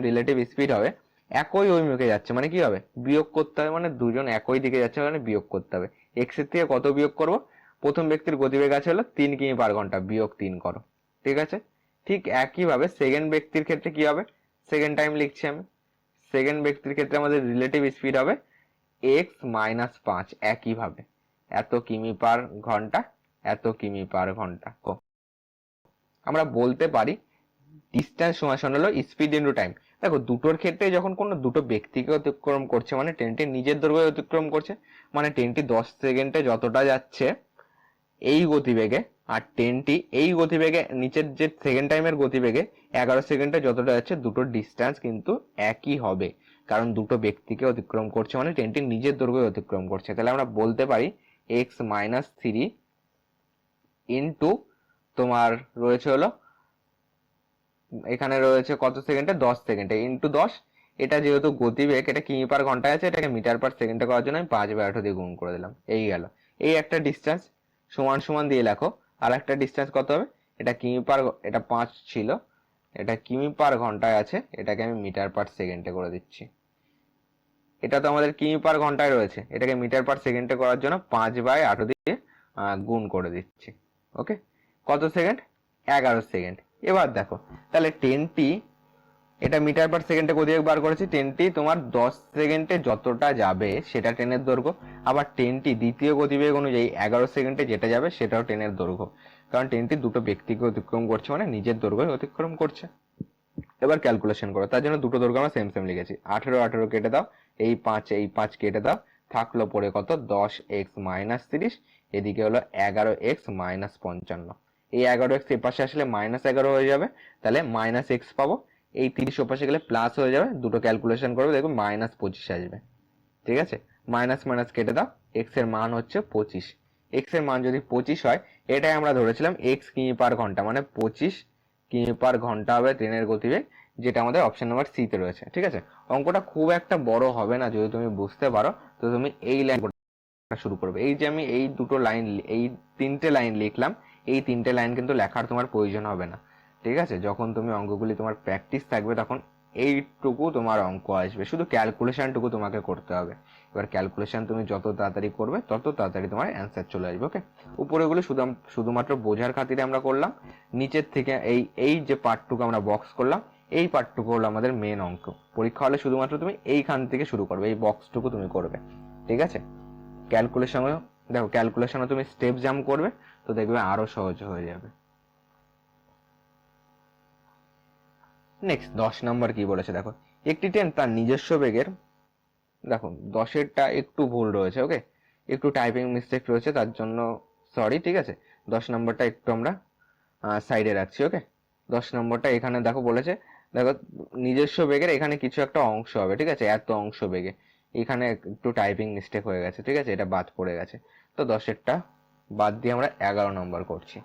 রিলেটিভ স্পিড হবে একই অভিমুখে যাচ্ছে মানে কি হবে? বিয়োগ করতে হবে, মানে দুজন একই দিকে যাচ্ছে মানে বিয়োগ করতে হবে। এক্স এর থেকে কত বিয়োগ করব? প্রথম ব্যক্তির গতিবেগ আছে হলো 3 কিমি পার ঘন্টা, বিয়োগ 3 করো। ঠিক আছে, ঠিক একইভাবে সেকেন্ড ব্যক্তির ক্ষেত্রে কি হবে? সেকেন্ড টাইম লিখছি আমি। সেকেন্ড ব্যক্তির ক্ষেত্রে আমাদের রিলেটিভ স্পিড হবে এক্স মাইনাস 5, একইভাবে এত কিমি পার ঘন্টা, এত কিমি পার ঘন্টা। আমরা বলতে পারি ডিস্টেন্স সমান হলো স্পিড ইনটু টাইম। দেখো দুটোর ক্ষেত্রে যখন কোনো দুটো ব্যক্তিকে অতিক্রম করছে মানে ট্রেনটি নিজের দৈর্ঘ্যে অতিক্রম করছে, মানে ট্রেনটি 10 সেকেন্ডে যতটা যাচ্ছে এই গতিবেগে, আর ট্রেনটি এই গতিবেগে নিচের যে সেকেন্ড টাইমের গতিবেগে 11 সেকেন্ডে যতটা যাচ্ছে, দুটোর ডিস্টেন্স কিন্তু একই হবে, কারণ দুটো ব্যক্তিকে অতিক্রম করছে মানে ট্রেনটি নিজের দৈর্ঘ্যে অতিক্রম করছে। তাহলে আমরা বলতে পারি এক্স মাইনাস 3 ইন্টু তোমার রয়েছে হলো, এখানে রয়েছে কত সেকেন্ডে? 10 সেকেন্ডে, ইন্টু 10। এটা যেহেতু গতিবেগ, এটা কিমি পার ঘন্টায় আছে, এটাকে মিটার পার সেকেন্ডে করার জন্য আমি 5/8 দিয়ে গুণ করে দিলাম, এই গেল। এই একটা ডিস্টেন্স সমান সমান দিয়ে লেখো, আর একটা ডিস্টেন্স কত হবে? এটা কিমি পার, এটা 5 ছিল, এটা কিমি পার ঘন্টায় আছে, এটাকে আমি মিটার পার সেকেন্ডে করে দিচ্ছি। এটা তো আমাদের কিমি পার ঘন্টায় রয়েছে, এটাকে মিটার পার সেকেন্ডে করার জন্য 5/8 দিয়ে গুণ করে দিচ্ছি। ওকে, কত সেকেন্ড? 11 সেকেন্ড। এবার দেখো তাহলে 10টি, এটা মিটার পার সেকেন্ডে গতিবেগ বার করেছি, 10টি তোমার 10 সেকেন্ডে যতটা যাবে সেটা ট্রেনের দৈর্ঘ্য, আবার 10টি দ্বিতীয় গতিবেগ অনুযায়ী 11 সেকেন্ডে যেটা যাবে সেটাও ট্রেনের দৈর্ঘ্য, কারণ 10টি দুটো ব্যক্তিকে অতিক্রম করছে মানে নিজের দৈর্ঘ্য অতিক্রম করছে। এবার ক্যালকুলেশন করো, তার জন্য দুটো দৈর্ঘ্য আমরা সেম সেম লিখেছি। 18 কেটে দাও, এই 5 কেটে দাও, থাকলো পরে কত? 10x মাইনাস 30, এদিকে হলো 11x মাইনাস 55। এই 11x এর পাশে আসলে -11 হয়ে যাবে, তাহলে -x পাবো। এই 30 ওপাশে গেলে প্লাস হয়ে যাবে, দুটো ক্যালকুলেশন করবে দেখবে -25 আসবে। ঠিক আছে, মাইনাস মাইনাস কেটে দাও, x এর মান হচ্ছে 25। x এর মান যদি 25 হয়, এটাই আমরা ধরেছিলাম x কিমি পার ঘন্টা, মানে 25 কিমি পার ঘন্টা হবে ট্রেনের গতিবেগ, যেটা আমাদের অপশন নাম্বার সি তে রয়েছে। ঠিক আছে, অঙ্কটা খুব একটা বড় হবে না, যদি তুমি বুঝতে পারো তো তুমি এই লাইন শুরু করবে। এই যে আমি এই দুটো লাইন, এই 3টে লাইন লিখলাম, এই 3টে লাইন কিন্তু লেখার তোমার প্রয়োজন হবে না। ঠিক আছে, যখন তুমি অঙ্কগুলি তোমার প্র্যাকটিস থাকবে তখন এইটুকু তোমার অঙ্ক আসবে, শুধু ক্যালকুলেশনটুকু তোমাকে করতে হবে। এবার ক্যালকুলেশন তুমি যত তাড়াতাড়ি করবে তত তাড়াতাড়ি তোমার অ্যান্সার চলে আসবে। ওকে, উপরেগুলো শুধুমাত্র বোঝার খাতিরে আমরা করলাম, নিচের থেকে এই যে পার্টটুকু আমরা বক্স করলাম, এই পার্টটুকু হলো আমাদের মেন অঙ্ক। পরীক্ষা হলে শুধুমাত্র তুমি এইখান থেকে শুরু করবে, এই বক্সটুকু তুমি করবে। ঠিক আছে, ক্যালকুলেশনও দেখো, ক্যালকুলেশনও তুমি স্টেপ জাম্প করবে তো দেখবে আরো সহজ হয়ে যাবে। নেক্সট 10 নম্বর কি বলেছে দেখো, একটি ট্রেন তার নিজস্ব বেগের, দেখো 10এরটা একটু ভুল রয়েছে, ওকে একটু টাইপিং মিস্টেক রয়েছে, তার জন্য সরি। ঠিক আছে, 10 নম্বরটা একটু আমরা সাইডে রাখছি। ওকে, 10 নম্বরটা এখানে দেখো বলেছে, দেখো নিজস্ব বেগের এখানে কিছু একটা অংশ হবে। ঠিক আছে, এত অংশ বেগে, এখানে একটু টাইপিং মিস্টেক হয়ে গেছে। ঠিক আছে, এটা বাদ পড়ে গেছে, তো 10এরটা বাদ দিয়ে আমরা 11 নম্বর করছি।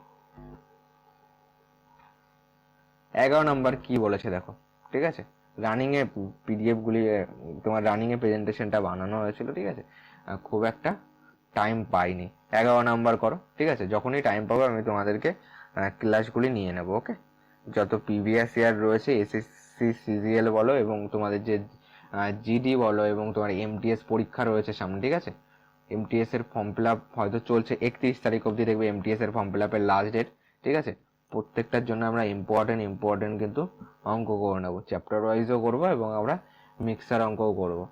11 নম্বর কি বলেছে দেখো। ঠিক আছে, রানিং এ পিডিএফ গুলি, তোমার রানিং এ প্রেজেন্টেশনটা বানানো হয়েছিল। ঠিক আছে, খুব একটা টাইম পাইনি। 11 নাম্বার করো। ঠিক আছে, যখনই টাইম পাবো আমি তোমাদেরকে ক্লাসগুলি নিয়ে নেবো। ওকে, যত প্রিভিয়াস ইয়ার রয়েছে এসএসসি সিজিএল বলো এবং তোমাদের যে জিডি বলো এবং তোমার এমটিএস পরীক্ষা রয়েছে সামনে। ঠিক আছে, এমটিএস এর ফর্ম ফিল আপ হয়তো চলছে, 31 তারিখ অবধি দেখবে এমটিএস এর ফর্ম ফিল আপের লাস্ট ডেট। ঠিক আছে, প্রত্যেকটার জন্য আমরা ইম্পর্টেন্ট কিন্তু অঙ্ক করে নেবো, চ্যাপ্টার ওয়াইজও করবো এবং আমরা মিক্সার অঙ্কও করবো।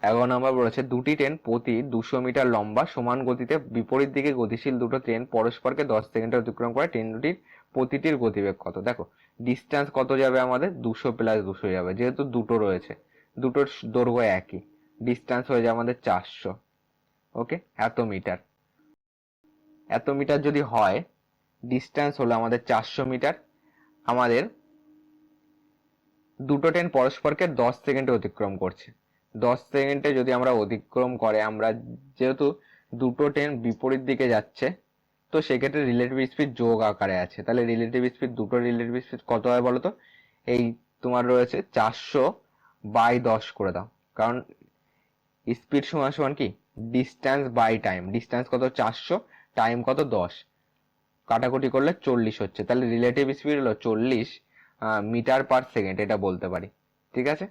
11 নম্বর বলেছে, দুটি ট্রেন প্রতি 200 মিটার লম্বা সমান গতিতে বিপরীত দিকে গতিশীল দুটো ট্রেন পরস্পরকে 10 সেকেন্ডে অতিক্রম করে, ট্রেন দুটির প্রতিটির গতিবেগ কত? দেখো ডিস্টেন্স কত যাবে আমাদের? 200 প্লাস 200 যাবে, যেহেতু দুটো রয়েছে, দুটোর দৈর্ঘ্য একই, ডিস্টেন্স হয়ে যাবে আমাদের 400। ওকে, এত মিটার যদি হয় ডিস্টেন্স হলো আমাদের 400 মিটার। আমাদের দুটো ট্রেন পরস্পরকে 10 সেকেন্ডে অতিক্রম করছে। 10 সেকেন্ডে যদি আমরা অতিক্রম করে, আমরা যেহেতু দুটো ট্রেন বিপরীত দিকে যাচ্ছে, তো সেক্ষেত্রে রিলেটিভ স্পিড যোগ আকারে আছে। তাহলে রিলেটিভ স্পিড, দুটো রিলেটিভ স্পিড কত হয় বলো তো? এই তোমার রয়েছে 400/10 করে দাও, কারণ স্পিড সমান সমান কি ডিস্টেন্স বাই টাইম। ডিস্টেন্স কত? 400, টাইম কত? 10, কাটাকুটি করলে 40 হচ্ছে। তাহলে রিলেটিভ স্পিড হলো 40 মিটার পার সেকেন্ড, এটা বলতে পারি। ঠিক আছে,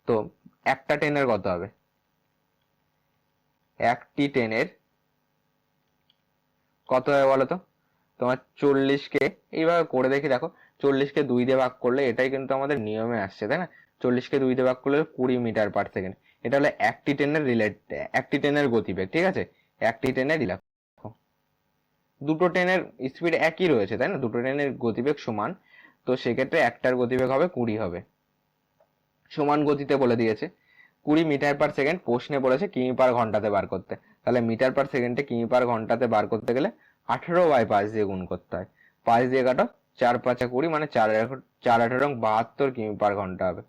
তো একটা ট্রেনের কত হবে? একটি ট্রেনের কত হবে বলো তো? তোমার 40কে এইভাবে করে দেখি, দেখো 40কে 2 দিয়ে ভাগ করলে, এটাই কিন্তু আমাদের নিয়মে আসছে, তাই না? 40কে 2 দিয়ে ভাগ করলে 20 মিটার পার সেকেন্ড। এটা হলো একটি ট্রেনের একটি ট্রেনের গতিবেগ। ঠিক আছে, একটি ট্রেনের দুটো ট্রেনের স্পিড একই রয়েছে, তাই না? দুটো ট্রেনের গতিবেগ সমান, তো সেক্ষেত্রে একটার গতিবেগ হবে 20 হবে। সমান গতিতে বলে দিয়েছে 20 মিটার পার সেকেন্ড, প্রশ্নে বলেছে কিমি পার ঘন্টাতে বার করতে। তাহলে মিটার পার সেকেন্ডে কিমি পার ঘন্টাতে বার করতে গেলে 18/5 দিয়ে গুণ করতে হয়। 5 দিয়ে কাটো, 4×5 = 20, মানে 4×8 = 72 কিমি পার ঘন্টা হবে।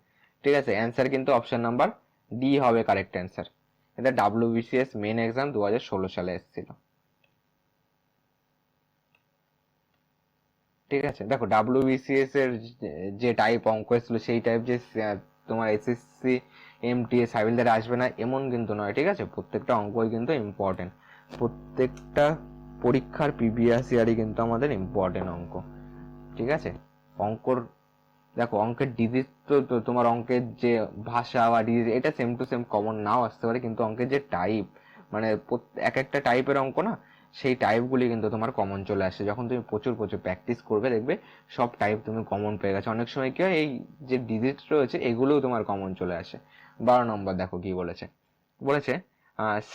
ঠিক আছে, অ্যান্সার কিন্তু অপশন নাম্বার ডি হবে কারেক্ট অ্যান্সার। এটা WBCS মেন এক্সাম 2016 সালে এসেছিল। ঠিক আছে, দেখো WBCS এর যে টাইপ অঙ্ক এসেছিল, সেই টাইপ যে তোমার SSC MTS হাবিলদারে আসবে না এমন কিন্তু নয়। ঠিক আছে, প্রত্যেকটা অঙ্কই কিন্তু ইম্পর্টেন্ট। প্রত্যেকটা পরীক্ষার প্রিভিয়াস ইয়ারই কিন্তু আমাদের ইম্পর্টেন্ট অঙ্ক। ঠিক আছে, অঙ্কর দেখো অঙ্কের ডিজিট তো তোমার অঙ্কের যে ভাষা বা ডিজিট, এটা সেম টু সেম কমন নাও আসতে পারে, কিন্তু অঙ্কের যে টাইপ, মানে এক একটা টাইপের অঙ্ক না, সেই টাইপগুলি কিন্তু তোমার কমন চলে আসে। যখন তুমি প্রচুর প্রচুর প্র্যাকটিস করবে, দেখবে সব টাইপ তুমি কমন পেয়ে গেছো। অনেক সময় কি হয়, এই যে ডিজিট রয়েছে এগুলোও তোমার কমন চলে আসে। 12 নম্বর দেখো কি বলেছে। বলেছে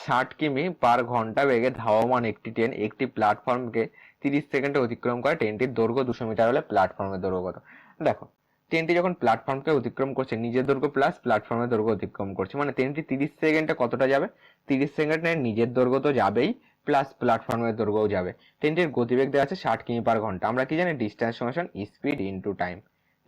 60 কিমি পার ঘন্টা বেগে ধাবমান একটি ট্রেন একটি প্ল্যাটফর্মকে 30 সেকেন্ডে অতিক্রম করে। ট্রেনটির দৈর্ঘ্য 200 মিটার হলে প্ল্যাটফর্মের দৈর্ঘ্য কত? দেখো, ট্রেনটি যখন প্ল্যাটফর্মকে অতিক্রম করছে, নিজের দৈর্ঘ্য প্লাস প্ল্যাটফর্মের দৈর্ঘ্য অতিক্রম করছে, মানে ট্রেনটি 30 সেকেন্ডে কতটা যাবে? 30 সেকেন্ডে নিজের দৈর্ঘ্য তো যাবেই, প্লাস প্ল্যাটফর্মের দৈর্ঘ্যও যাবে। ট্রেনটির গতিবেগ দেওয়া আছে 60 কিমি পার ঘন্টা। আমরা কি জানি? ডিস্টেন্স সমান স্পিড ইনটু টাইম।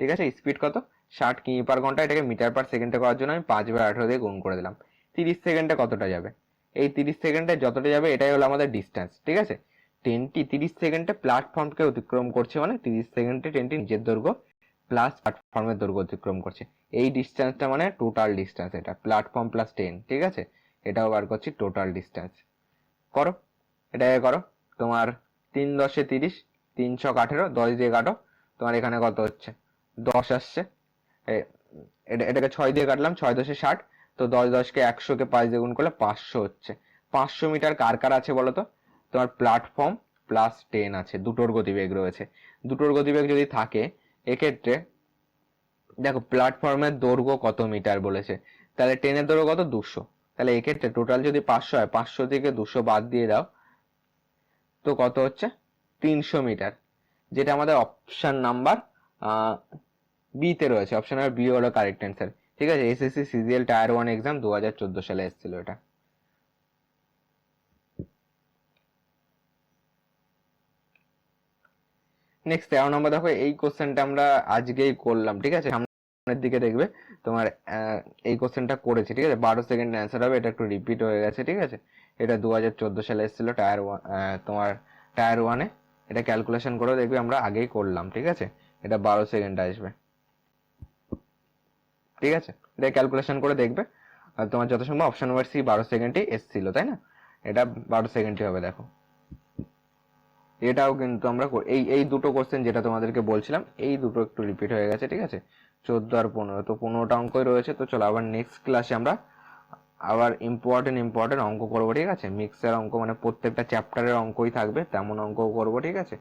ঠিক আছে, স্পিড কত? 60 কিমি পার ঘন্টা। এটাকে মিটার পার সেকেন্ডে করার জন্য আমি 5/18 দিয়ে গুণ করে দিলাম। 30 সেকেন্ডে কতটা যাবে? এই 30 সেকেন্ডে যতটা যাবে এটাই হলো আমাদের ডিস্টেন্স। ঠিক আছে, ট্রেনটি 30 সেকেন্ডে প্ল্যাটফর্মকে অতিক্রম করছে, মানে 30 সেকেন্ডে ট্রেনটি নিজের দৈর্ঘ্য প্লাস প্ল্যাটফর্মের দৈর্ঘ্য অতিক্রম করছে। এই ডিস্টেন্সটা মানে টোটাল ডিস্টেন্স, এটা প্ল্যাটফর্ম প্লাস ট্রেন। ঠিক আছে, এটাও বার করছি টোটাল ডিস্টেন্স। করো, এটাকে করো। তোমার 3×10 = 30, 3×6 = 18, 10 দিয়ে কাটো, তোমার এখানে কত হচ্ছে? 10 আসছে। এটাকে 6 দিয়ে কাটলাম, 6×10 = 60, তো 10×10 = 100, 5 দিয়ে গুণ করলে 500 হচ্ছে। 500 মিটার কার কার আছে বলো তো? তোমার প্ল্যাটফর্ম প্লাস ট্রেন আছে, দুটোর গতিবেগ রয়েছে। দুটোর গতিবেগ যদি থাকে, এক্ষেত্রে দেখো প্ল্যাটফর্মের দৈর্ঘ্য কত মিটার বলেছে, তাহলে ট্রেনের দৈর্ঘ্য কত? 200। তাহলে এক্ষেত্রে টোটাল যদি 500 হয়, 500 থেকে 200 বাদ দিয়ে দাও, তো কত হচ্ছে? 300 মিটার, যেটা আমাদের অপশন নাম্বার বি তে রয়েছে। অপশন নাম্বার বি হলো কারেক্ট অ্যান্সার। ঠিক আছে, SSC CGL টায়ার 1 এক্সাম 2014 সালে এসেছিল এটা। নেক্সট 13 নম্বর দেখো, এই কোশ্চেনটা আমরা আজকেই করলাম। ঠিক আছে, সামনের দিকে দেখবে তোমার এই কোশ্চেনটা করেছি। ঠিক আছে, 12 সেকেন্ড অ্যান্সার হবে, এটা একটু রিপিট হয়ে গেছে। ঠিক আছে, এটা 2014 সালে এসেছিল টায়ার তোমার টায়ার 1-এ। এটা ক্যালকুলেশন করে দেখবে আমরা আগেই করলাম। ঠিক আছে, এটা 12 সেকেন্ড আসবে। ঠিক আছে, এটা ক্যালকুলেশন করে দেখবে, আর তোমার যত সম্ভব অপশন নাম্বার সি 12 সেকেন্ডই এসেছিল, তাই না? এটা 12 সেকেন্ডই হবে। দেখো, এটাও কিন্তু আমরা এই এই দুটো কোশ্চেন যেটা তোমাদেরকে বলছিলাম, এই দুটো একটু রিপিট হয়ে গেছে। ঠিক আছে, 14 আর 15, তো 15টা অঙ্কই রয়েছে। তো চলো আবার নেক্সট ক্লাসে আমরা আবার ইম্পর্টেন্ট অঙ্ক করবো। ঠিক আছে, মিক্সার অঙ্ক, মানে প্রত্যেকটা চ্যাপ্টারের অঙ্কই থাকবে তেমন অঙ্ক করবো। ঠিক আছে,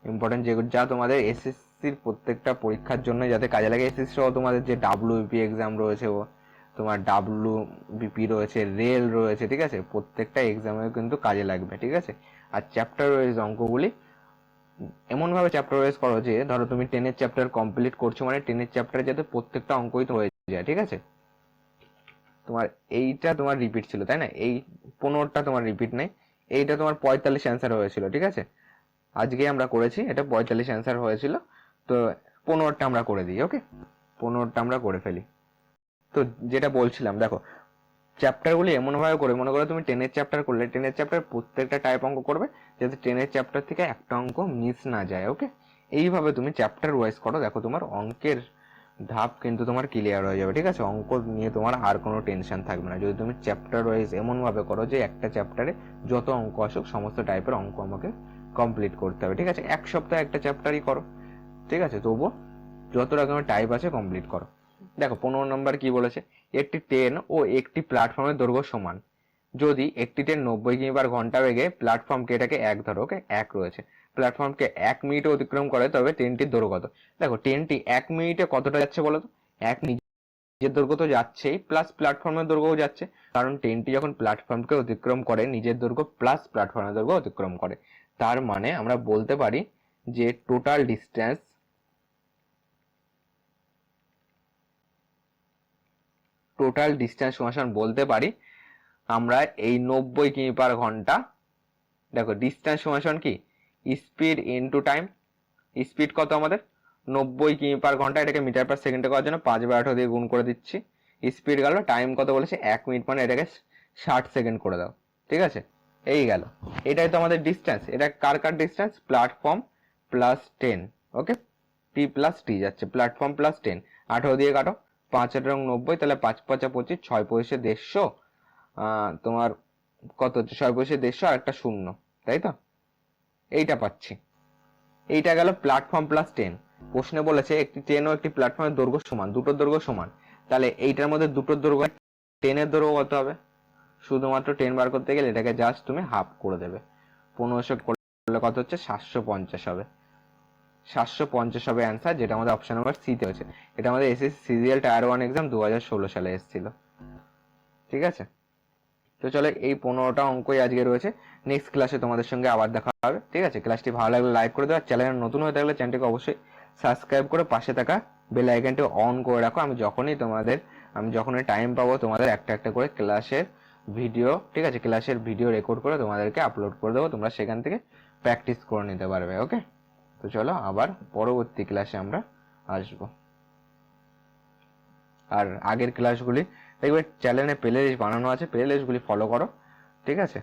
ইম্পর্টেন্ট যেগুলো যা তোমাদের SSCর প্রত্যেকটা পরীক্ষার জন্য যাতে কাজে লাগে। SSC সহ তোমাদের যে WBP এক্সাম রয়েছে, ও তোমার WBP রয়েছে, রেল রয়েছে। ঠিক আছে, প্রত্যেকটা এক্সামে কিন্তু কাজে লাগবে। ঠিক আছে, আর চ্যাপ্টার ওয়াইজ অঙ্কগুলি এমন ভাবে চ্যাপ্টার ওয়াইজ করো যে ধরো তুমি 10-এর চ্যাপ্টার কমপ্লিট করছো, মানে 10-এর চ্যাপ্টারে যাতে প্রত্যেকটা অঙ্কই তো হয়ে যায়। ঠিক আছে, তোমার এইটা তোমার রিপিট ছিল, তাই না? এই 15টা তোমার রিপিট নেই, এইটা তোমার 45 অ্যান্সার হয়েছিল। ঠিক আছে, আজকে আমরা করেছি, এটা 45 অ্যান্সার হয়েছিল। তো 15টা আমরা করে দিই। ওকে, 15টা আমরা করে ফেলি। তো যেটা বলছিলাম, দেখো চ্যাপ্টারগুলি এমনভাবে করে, মনে করো তুমি 10-এর চ্যাপ্টার করলে, 10-এর চ্যাপ্টার প্রত্যেকটা টাইপ অঙ্ক করবে যাতে 10-এর চ্যাপ্টার থেকে একটা অঙ্ক মিস না যায়। ওকে, এইভাবে তুমি চ্যাপ্টার ওয়াইজ করো, দেখো তোমার অঙ্কের ধাপ কিন্তু তোমার ক্লিয়ার হয়ে যাবে। ঠিক আছে, অঙ্ক নিয়ে তোমার আর কোনো টেনশন থাকবে না যদি তুমি চ্যাপ্টার ওয়াইজ এমনভাবে করো যে একটা চ্যাপ্টারে যত অঙ্ক আসুক সমস্ত টাইপের অঙ্ক আমাকে কমপ্লিট করতে হবে। ঠিক আছে, এক সপ্তাহে একটা চ্যাপ্টারই করো, ঠিক আছে, তবুও যত রকমের টাইপ আছে কমপ্লিট করো। দেখো 15 নম্বর কি বলেছে, একটি ট্রেন ও একটি প্ল্যাটফর্মের দৈর্ঘ্য সমান যদি একটি ট্রেন 90 কিমি/ঘন্টা বেগে প্ল্যাটফর্মকে, এটাকে 1 ধরো, ওকে 1 রয়েছে, প্ল্যাটফর্মকে 1 মিনিটে অতিক্রম করে, তবে ট্রেনটির দৈর্ঘ্য কত। দেখো ট্রেনটি 1 মিনিটে কতটা যাচ্ছে বলো তো, এক নিজের দৈর্ঘ্য তো যাচ্ছেই, প্লাস প্ল্যাটফর্মের দৈর্ঘ্যও যাচ্ছে, কারণ ট্রেনটি যখন প্ল্যাটফর্মকে অতিক্রম করে নিজের দৈর্ঘ্য প্লাস প্ল্যাটফর্মের দৈর্ঘ্য অতিক্রম করে। তার মানে আমরা বলতে পারি যে টোটাল ডিস্টেন্স সমান বলতে পারি আমরা এই 90 কিমি/ঘন্টা। দেখো ডিস্টেন্স সমান কি, স্পিড ইনটু টাইম। স্পিড কত আমাদের 90 কিমি/ঘন্টা, এটাকে মিটার/সেকেন্ডে করার জন্য 5/8 দিয়ে গুণ করে দিচ্ছি। স্পিড গেল, টাইম কত বলেছে 1 মিনিট, মানে এটাকে 60 সেকেন্ড করে দাও। ঠিক আছে, এই গেল, এটাই তো আমাদের ডিস্টেন্স। এটা কার কার ডিস্টেন্স, প্ল্যাটফর্ম প্লাস ট্রেন। ওকে, পি প্লাস টি যাচ্ছে, প্ল্যাটফর্ম প্লাস ট্রেন। 18 দিয়ে কাটো, 5×8 = 90, তাহলে 5×5 = 25, 6×5 = 150, তোমার কত হচ্ছে 6×5 = 150 আর একটা শূন্য, তাই তো, এইটা পাচ্ছি। এইটা গেল প্ল্যাটফর্ম প্লাস ট্রেন। প্রশ্নে বলেছে একটি ট্রেন ও একটি প্ল্যাটফর্মের দৈর্ঘ্য সমান, দুটোর দৈর্ঘ্য সমান, তাহলে এইটার মধ্যে দুটোর দৈর্ঘ্য, ট্রেনের দৈর্ঘ্য কত হবে, শুধুমাত্র ট্রেন বার করতে গেলে এটাকে জাস্ট তুমি হাফ করে দেবে। 1500 করলে কত হচ্ছে 750 হবে। 750 হবে অ্যান্সার, যেটা আমাদের অপশন নাম্বার সি তে হচ্ছে। এটা আমাদের এসএসসি সিরিয়াল টায়ার 1 এক্সাম 2016 সালে এসেছিল। ঠিক আছে, তো চলো এই 15টা অঙ্কই আজকে রয়েছে। নেক্সট ক্লাসে তোমাদের সঙ্গে আবার দেখা হবে। ঠিক আছে, ক্লাসটি ভালো লাগলে লাইক করে দেওয়া, চ্যানেল নতুন হয়ে থাকলে চ্যানেলটিকে অবশ্যই সাবস্ক্রাইব করে পাশে থাকা বেল আইকনটি অন করে রাখো। আমি যখনই টাইম পাবো তোমাদের একটা একটা করে ক্লাসের ভিডিও, ঠিক আছে, ক্লাসের ভিডিও রেকর্ড করে তোমাদেরকে আপলোড করে দেবো, তোমরা সেখান থেকে প্র্যাকটিস করে নিতে পারবে। ওকে, তো চলো আবার পরবর্তী ক্লাসে আমরা আসবো। আর আগের ক্লাসগুলি দেখবে চ্যানেলে প্লে লিস্ট বানানো আছে, প্লে লিস্টগুলি ফলো করো। ঠিক আছে।